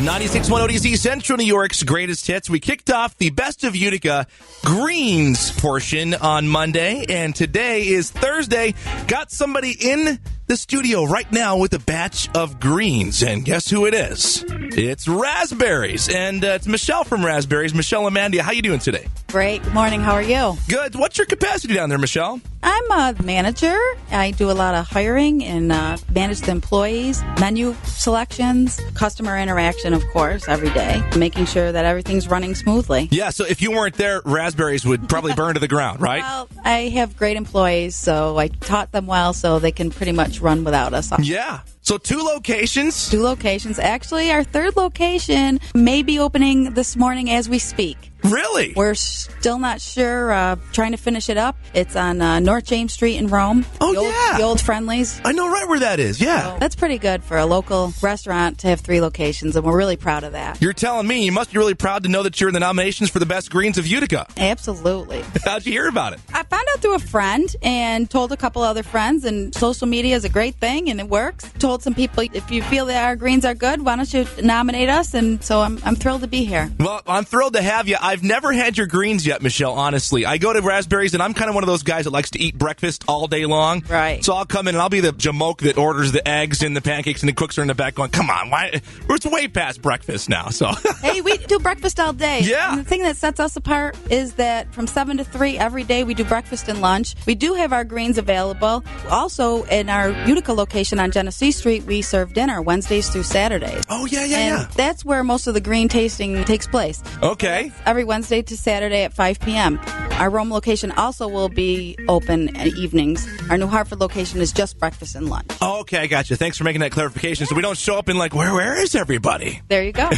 96.1 ODZ, Central New York's greatest hits. We kicked off the Best of Utica Greens portion on Monday, and today is Thursday. Got somebody in the studio right now with a batch of greens, and guess who it is? It's Raspberries, and it's Michele from Raspberries. Michele, Lamandia, how you doing today? Great. Good morning. How are you? Good. What's your capacity down there, Michele? I'm a manager. I do a lot of hiring and manage the employees, menu selections, customer interaction, of course, every day, making sure that everything's running smoothly. Yeah, so if you weren't there, Raspberries would probably burn to the ground, right? Well, I have great employees, so I taught them well so they can pretty much run without us. Yeah. So 2 locations? 2 locations. Actually, our 3rd location may be opening this morning as we speak. Really? We're still not sure, trying to finish it up. It's on North James Street in Rome. Oh, The old Friendlies. I know right where that is, yeah. So that's pretty good for a local restaurant to have 3 locations, and we're really proud of that. You're telling me you must be really proud to know that you're in the nominations for the best greens of Utica. Absolutely. How'd you hear about it? I found out through a friend and told a couple other friends, and social media is a great thing, and it works. Told some people, if you feel that our greens are good, why don't you nominate us? And so I'm thrilled to be here. Well, I'm thrilled to have you. I've never had your greens yet, Michele, honestly. I go to Raspberries, and I'm kind of one of those guys that likes to eat breakfast all day long. Right. So I'll come in, and I'll be the jamoke that orders the eggs and the pancakes, and the cooks are in the back going, come on, why? It's way past breakfast now. So Hey, we do breakfast all day. Yeah. And the thing that sets us apart is that from 7 to 3 every day we do breakfast and lunch. We do have our greens available. Also, in our Utica location on Genesee Street, we serve dinner Wednesdays through Saturdays. Oh, yeah. And that's where most of the green tasting takes place. Okay. Every Wednesday to Saturday at 5 p.m. Our Rome location also will be open at evenings. Our New Hartford location is just breakfast and lunch. Okay, I got you. Thanks for making that clarification so we don't show up and like, where is everybody? There you go.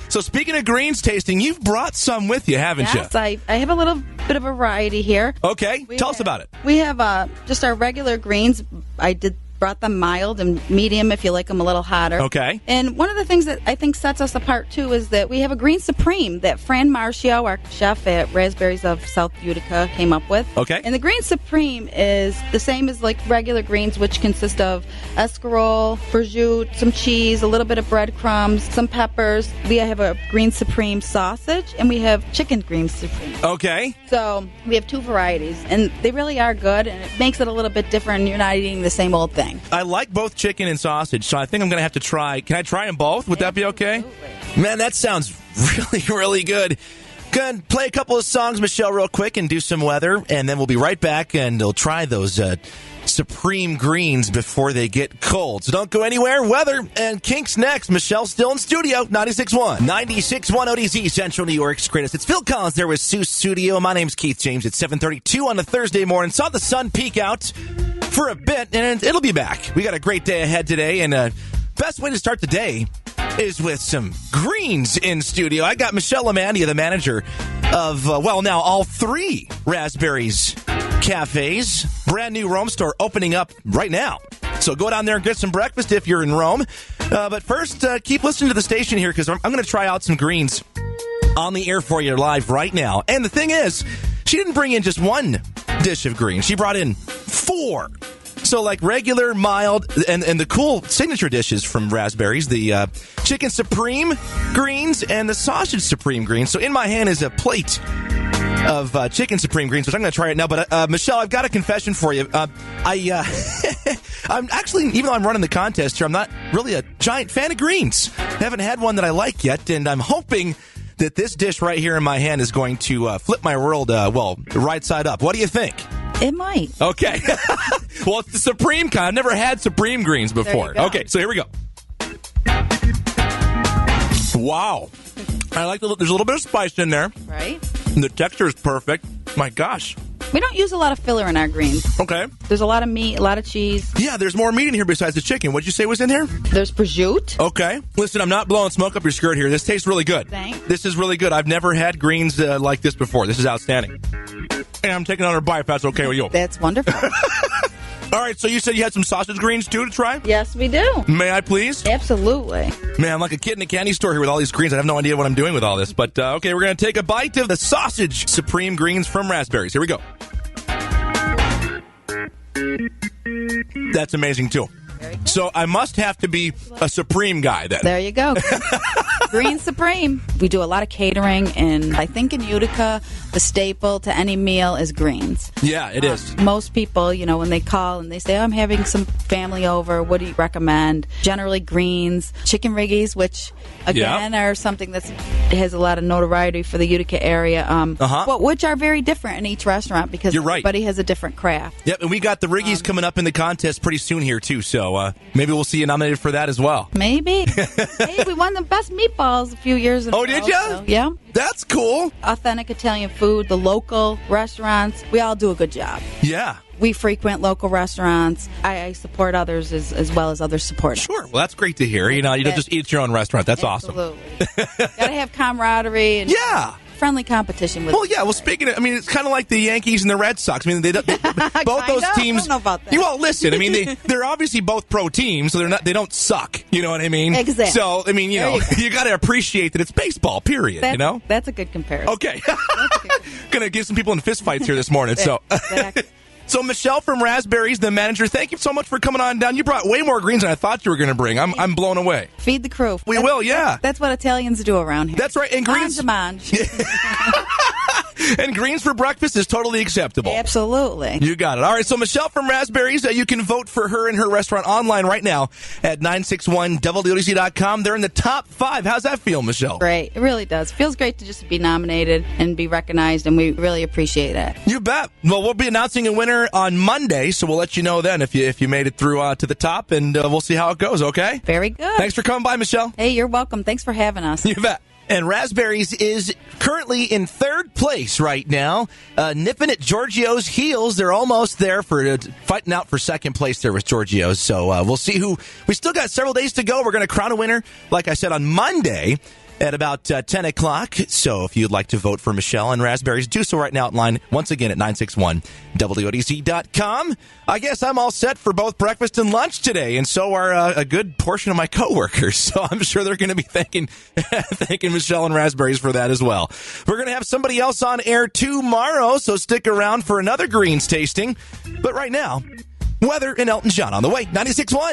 So speaking of greens tasting, you've brought some with you, haven't you? Yes, I have a little bit of a variety here. Okay, tell us about it. We have just our regular greens. Brought them mild and medium if you like them a little hotter. Okay. And one of the things that I think sets us apart, too, is that we have a Green Supreme that Fran Marcio, our chef at Raspberries of South Utica, came up with. Okay. And the Green Supreme is the same as like regular greens, which consist of escarole, prosciutto, some cheese, a little bit of breadcrumbs, some peppers. We have a Green Supreme sausage, and we have chicken Green Supreme. Okay. So we have 2 varieties, and they really are good, and it makes it a little bit different. You're not eating the same old thing. I like both chicken and sausage, so I think I'm going to have to try. Can I try them both? Would that be okay? Absolutely. Man, that sounds really, really good. Good. Play a couple of songs, Michele, real quick, and do some weather, and then we'll be right back, and we'll try those Supreme greens before they get cold. So don't go anywhere. Weather and Kinks next. Michele's still in studio. 96.1. 96.1 ODZ, Central New York's greatest. It's Phil Collins there with Sue Studio. My name's Keith James. It's 7:32 on a Thursday morning. Saw the sun peek out for a bit, and it'll be back. We got a great day ahead today, and best way to start the day is with some greens in studio. I got Michele Lamandia, the manager of, now all 3 Raspberries cafes. Brand new Rome store opening up right now. So go down there and get some breakfast if you're in Rome. But first, keep listening to the station here because I'm going to try out some greens on the air for you live right now. And the thing is, she didn't bring in just 1 dish of greens. She brought in 4. So like regular, mild, and the cool signature dishes from Raspberries, the chicken Supreme greens and the sausage Supreme greens. So in my hand is a plate of chicken Supreme greens, which I'm going to try it now. But Michele, I've got a confession for you. I'm actually, even though I'm running the contest here, I'm not really a giant fan of greens. I haven't had one that I like yet, and I'm hoping that this dish right here in my hand is going to flip my world, right side up. What do you think? It might. Okay. Well, it's the Supreme kind. I've never had Supreme greens before. Okay, so here we go. Wow. I like there's a little bit of spice in there. Right. And the texture is perfect. My gosh. We don't use a lot of filler in our greens. Okay. There's a lot of meat, a lot of cheese. Yeah, there's more meat in here besides the chicken. What'd you say was in here? There's prosciutto. Okay. Listen, I'm not blowing smoke up your skirt here. This tastes really good. Thanks. This is really good. I've never had greens like this before. This is outstanding. And I'm taking another bite if that's okay with you. That's wonderful. All right, so you said you had some sausage greens, too, to try? Yes, we do. May I, please? Absolutely. Man, I'm like a kid in a candy store here with all these greens. I have no idea what I'm doing with all this. But, okay, we're going to take a bite of the sausage Supreme greens from Raspberries. Here we go. That's amazing, too. So I must have to be a Supreme guy then. There you go. Green Supreme. We do a lot of catering, and I think in Utica, the staple to any meal is greens. Yeah, it is. Most people, when they call and they say, I'm having some family over, what do you recommend? Generally greens, chicken riggies, which, again, are something that has a lot of notoriety for the Utica area, which are very different in each restaurant because everybody has a different craft. Yep, and we got the riggies coming up in the contest pretty soon here, too, so maybe we'll see you nominated for that as well. Maybe. Hey, we won the best meatballs a few years ago. Oh, did you? So, yeah. That's cool. Authentic Italian food, the local restaurants, we all do a good job. Yeah. We frequent local restaurants. I support others as well as others support us. Sure. Well, that's great to hear. You don't just eat at your own restaurant. That's awesome. Absolutely. Got to have camaraderie and friendly competition with speaking of, it's kind of like the Yankees and the Red Sox. Both those teams. I don't know about that. Well, listen, they're obviously both pro teams, so they don't suck. You know what I mean? Exactly. So, you got to appreciate that it's baseball, period, That's a good comparison. Okay. Going to give some people in fistfights here this morning, so. Exactly. So, Michele from Raspberries, the manager, thank you so much for coming on down. You brought way more greens than I thought you were going to bring. I'm blown away. Feed the crew. We will, yeah. That's what Italians do around here. That's right. And greens. And greens for breakfast is totally acceptable. Absolutely. You got it. All right, so Michele from Raspberries, you can vote for her and her restaurant online right now at 961WDC.com. They're in the top 5. How's that feel, Michele? Great. It really does. Feels great to just be nominated and be recognized, and we really appreciate that. You bet. Well, we'll be announcing a winner on Monday, so we'll let you know then if you made it through to the top, and we'll see how it goes, okay? Very good. Thanks for coming by, Michele. Hey, you're welcome. Thanks for having us. You bet. And Raspberries is currently in 3rd place right now, nipping at Giorgio's heels. They're almost there for fighting out for 2nd place there with Giorgio's. So we'll see who. We still got several days to go. We're going to crown a winner, like I said, on Monday at about 10 o'clock. So if you'd like to vote for Michele and Raspberries, do so right now online, once again at 961WODC.com. I guess I'm all set for both breakfast and lunch today, and so are a good portion of my coworkers. So I'm sure they're going to be thanking Michele and Raspberries for that as well. We're going to have somebody else on air tomorrow, so stick around for another greens tasting. But right now, weather and Elton John on the way. 96.1.